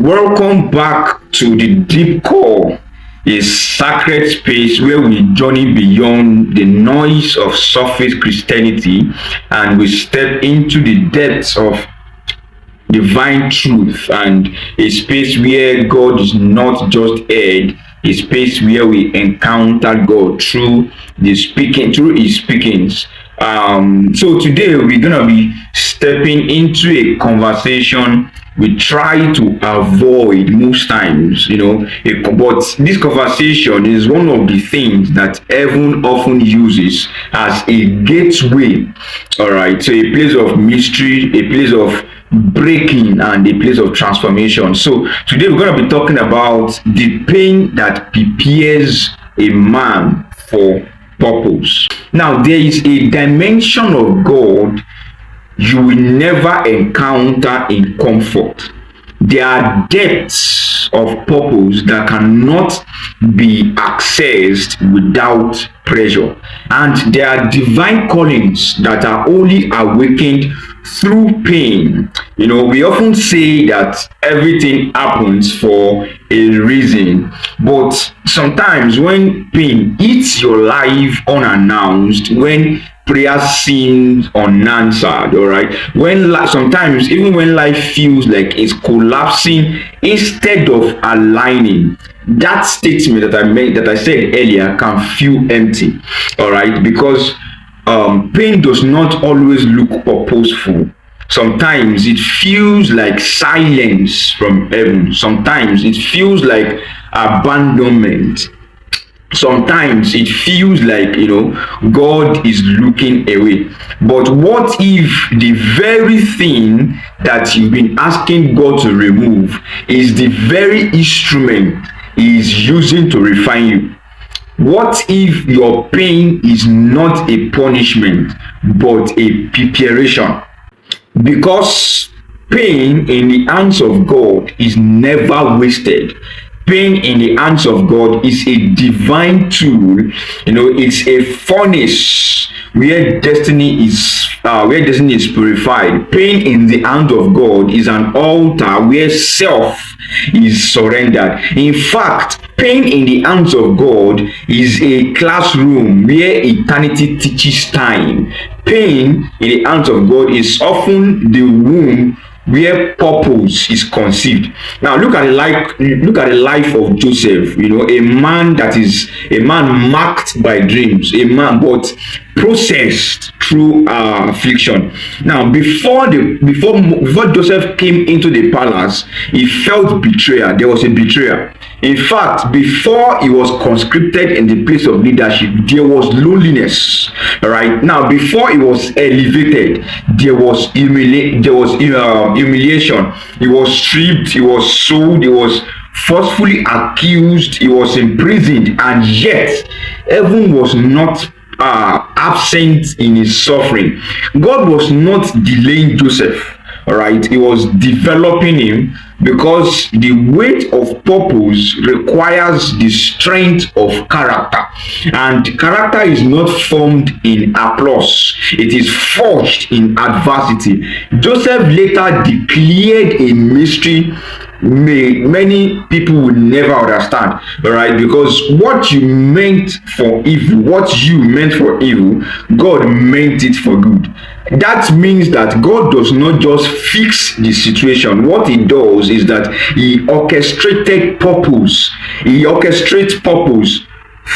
Welcome back to the deep core, a sacred space where we journey beyond the noise of surface Christianity and we step into the depths of divine truth, and a space where God is not just heard, a space where we encounter God through His speakings. So today we're gonna be stepping into a conversation we try to avoid most times, but this conversation is one of the things that heaven often uses as a gateway. All right, so a place of mystery, a place of breaking, and a place of transformation. So today we're going to be talking about the pain that prepares a man for purpose. Now, there is a dimension of God you will never encounter in comfort. There are depths of purpose that cannot be accessed without pressure, and there are divine callings that are only awakened through pain. We often say that everything happens for a reason, but sometimes when pain hits your life unannounced, when prayer seems unanswered, all right, sometimes even when life feels like it's collapsing instead of aligning, that statement that I said earlier can feel empty. All right, because pain does not always look purposeful. Sometimes it feels like silence from heaven. Sometimes it feels like abandonment. Sometimes it feels like God is looking away. But what if the very thing that you've been asking God to remove is the very instrument He is using to refine you? What if your pain is not a punishment but a preparation? Because pain in the hands of God is never wasted. Pain in the hands of God is a divine tool. It's a furnace where destiny is purified. Pain in the hand of God is an altar where self is surrendered. In fact, pain in the hands of God is a classroom where eternity teaches time. Pain in the hands of God is often the womb where purpose is conceived. Now look at the life of Joseph, a man marked by dreams, a man but processed through affliction. Now before Joseph came into the palace, he felt betrayal. There was a betrayal. In fact, before he was conscripted in the place of leadership, there was loneliness. Right now, before he was elevated, there was humiliation. He was stripped. He was sold. He was forcefully accused. He was imprisoned, and yet heaven was not absent in his suffering. God was not delaying Joseph. All right, He was developing him, because the weight of purpose requires the strength of character, and character is not formed in applause, it is forged in adversity. Joseph later declared a mystery many people will never understand, all right, because what you meant for evil, God meant it for good. That means that God does not just fix the situation. What He does is that He orchestrates purpose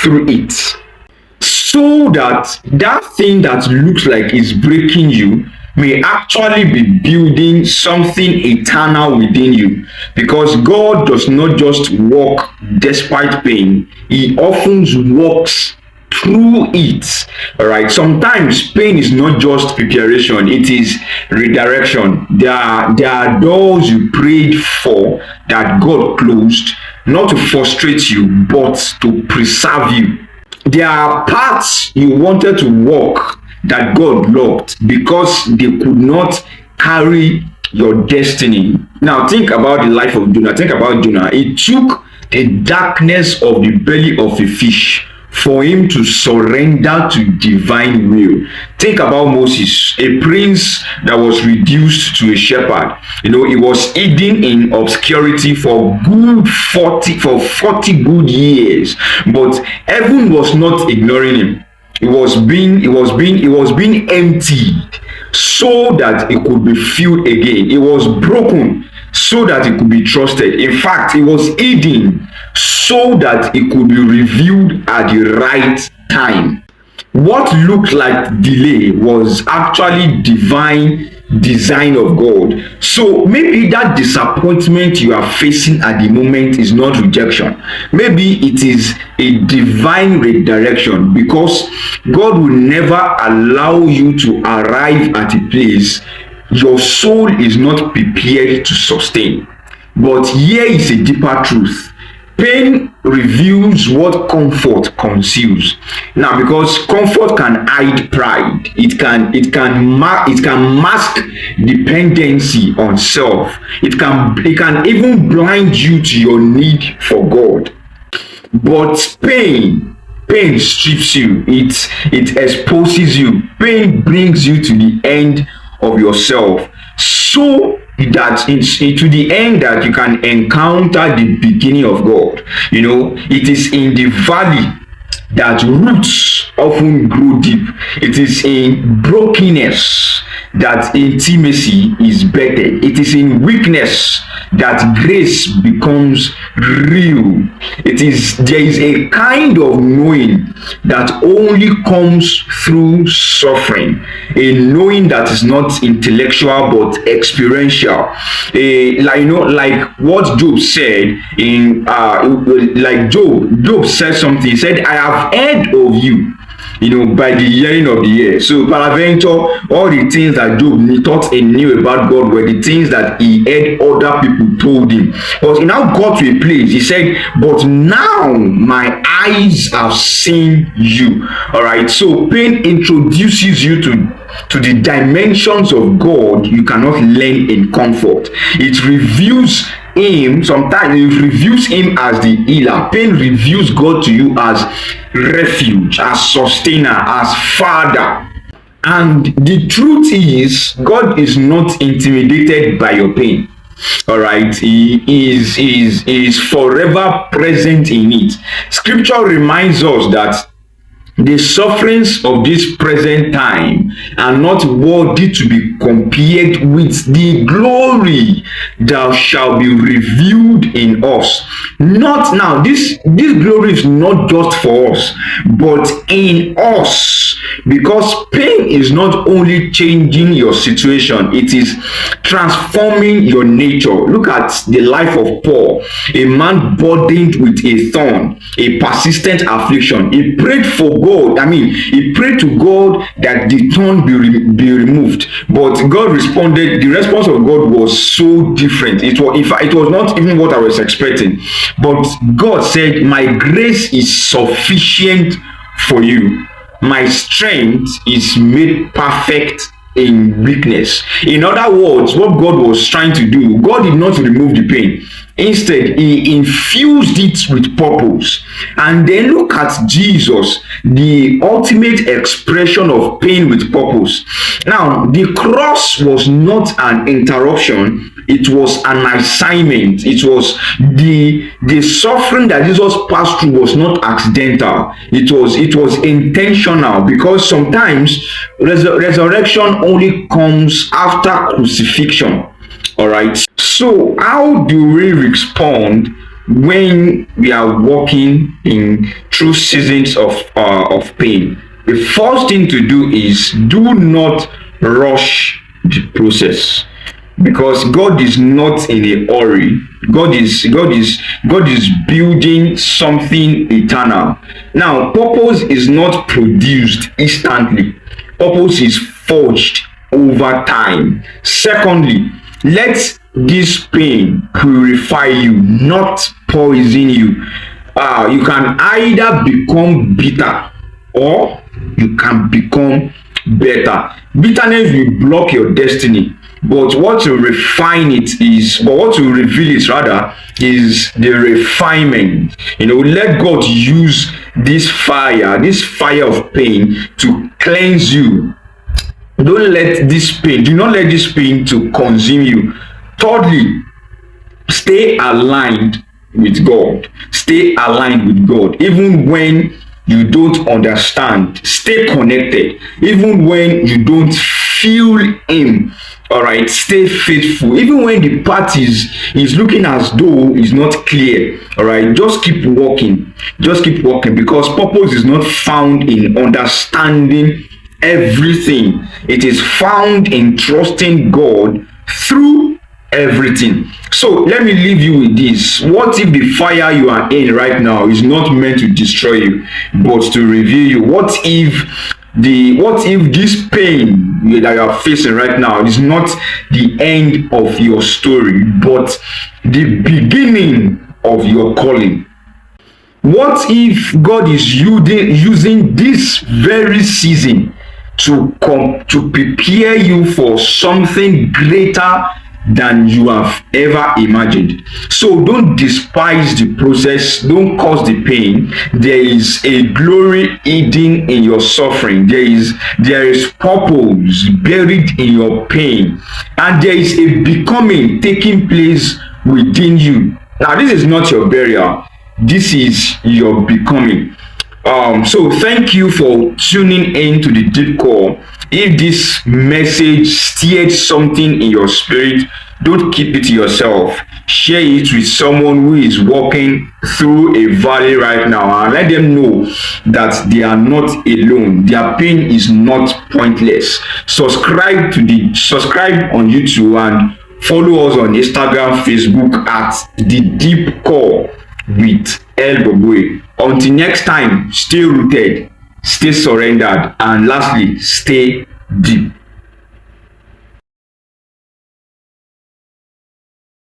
through it, so that thing that looks like it's breaking you may actually be building something eternal within you. Because God does not just work despite pain, He often works through it. All right, sometimes pain is not just preparation, it is redirection. There are doors you prayed for that God closed, not to frustrate you but to preserve you. There are paths you wanted to walk that God locked because they could not carry your destiny. Now think about the life of Jonah. It took the darkness of the belly of a fish for him to surrender to divine will. Think about Moses, a prince that was reduced to a shepherd. He was hidden in obscurity for 40 good years, but heaven was not ignoring him. It was being emptied so that it could be filled again. It was broken so that it could be trusted. In fact, it was hidden so that it could be revealed at the right time. What looked like delay was actually divine design of God. So maybe that disappointment you are facing at the moment is not rejection. Maybe it is a divine redirection, because God will never allow you to arrive at a place your soul is not prepared to sustain. But here is a deeper truth. Pain reveals what comfort conceals. Now, because comfort can hide pride, it can mask dependency on self. It can even blind you to your need for God. But pain strips you. It exposes you. Pain brings you to the end of yourself, so that it's to the end that you can encounter the beginning of God. It is in the valley that roots often grow deep. It is in brokenness that intimacy is birthed. It is in weakness that grace becomes real. There is a kind of knowing that only comes through suffering, a knowing that is not intellectual but experiential. Like what Job said in Job said something. He said, I have heard of you, by the hearing of the ear. So peradventure, all the things that Job thought he knew about God were the things that he heard other people told him. But he now got to a place, he said, but now my eyes have seen you. All right, so pain introduces you to the dimensions of God you cannot learn in comfort. It reveals him. Sometimes it reveals him as the healer. Pain reveals God to you as refuge, as sustainer, as father. And the truth is, God is not intimidated by your pain. All right, he is forever present in it. Scripture reminds us that the sufferings of this present time are not worthy to be compared with the glory that shall be revealed in us. Not now, this glory is not just for us, but in us, because pain is not only changing your situation, it is transforming your nature. Look at the life of Paul, a man burdened with a thorn, a persistent affliction. He prayed for God. He prayed to God that the thorn be removed, but God responded. The response of God was so different. It was not even what I was expecting. But God said, my grace is sufficient for you. My strength is made perfect in weakness. In other words, what God was trying to do, God did not remove the pain. Instead, he infused it with purpose. And then look at Jesus, the ultimate expression of pain with purpose. Now, the cross was not an interruption, it was an assignment. It was the suffering that Jesus passed through was not accidental. It was intentional, because sometimes resurrection only comes after crucifixion. All right, so how do we respond when we are walking through seasons of pain? The first thing to do is do not rush the process, because God is not in a hurry. God is building something eternal. Now, purpose is not produced instantly. Purpose is forged over time. Secondly, let this pain purify you, not poison you. You can either become bitter or you can become better. Bitterness will block your destiny. but what will refine it is, but what will reveal it rather, is the refinement. Let God use this fire of pain to cleanse you. Do not let this pain to consume you. Thirdly, stay aligned with God. Stay aligned with God. Even when you don't understand, stay connected. Even when you don't feel Him, all right, stay faithful. Even when the path is looking as though it's not clear, all right, just keep walking. Just keep walking, because purpose is not found in understanding everything. It is found in trusting God through everything. So let me leave you with this. What if the fire you are in right now is not meant to destroy you, but to reveal you? What if this pain that you are facing right now is not the end of your story, but the beginning of your calling? What if God is using this very season to prepare you for something greater than you have ever imagined? So don't despise the process, don't cause the pain. There is a glory hidden in your suffering. There is purpose buried in your pain, and there is a becoming taking place within you. Now, this is not your burial, this is your becoming. So thank you for tuning in to the Deep Call. If this message stirred something in your spirit, don't keep it to yourself. Share it with someone who is walking through a valley right now, and let them know that they are not alone. Their pain is not pointless. Subscribe on YouTube and follow us on Instagram, Facebook at The Deep Call with El Bobwe. Until next time, stay rooted, stay surrendered, and lastly, stay deep.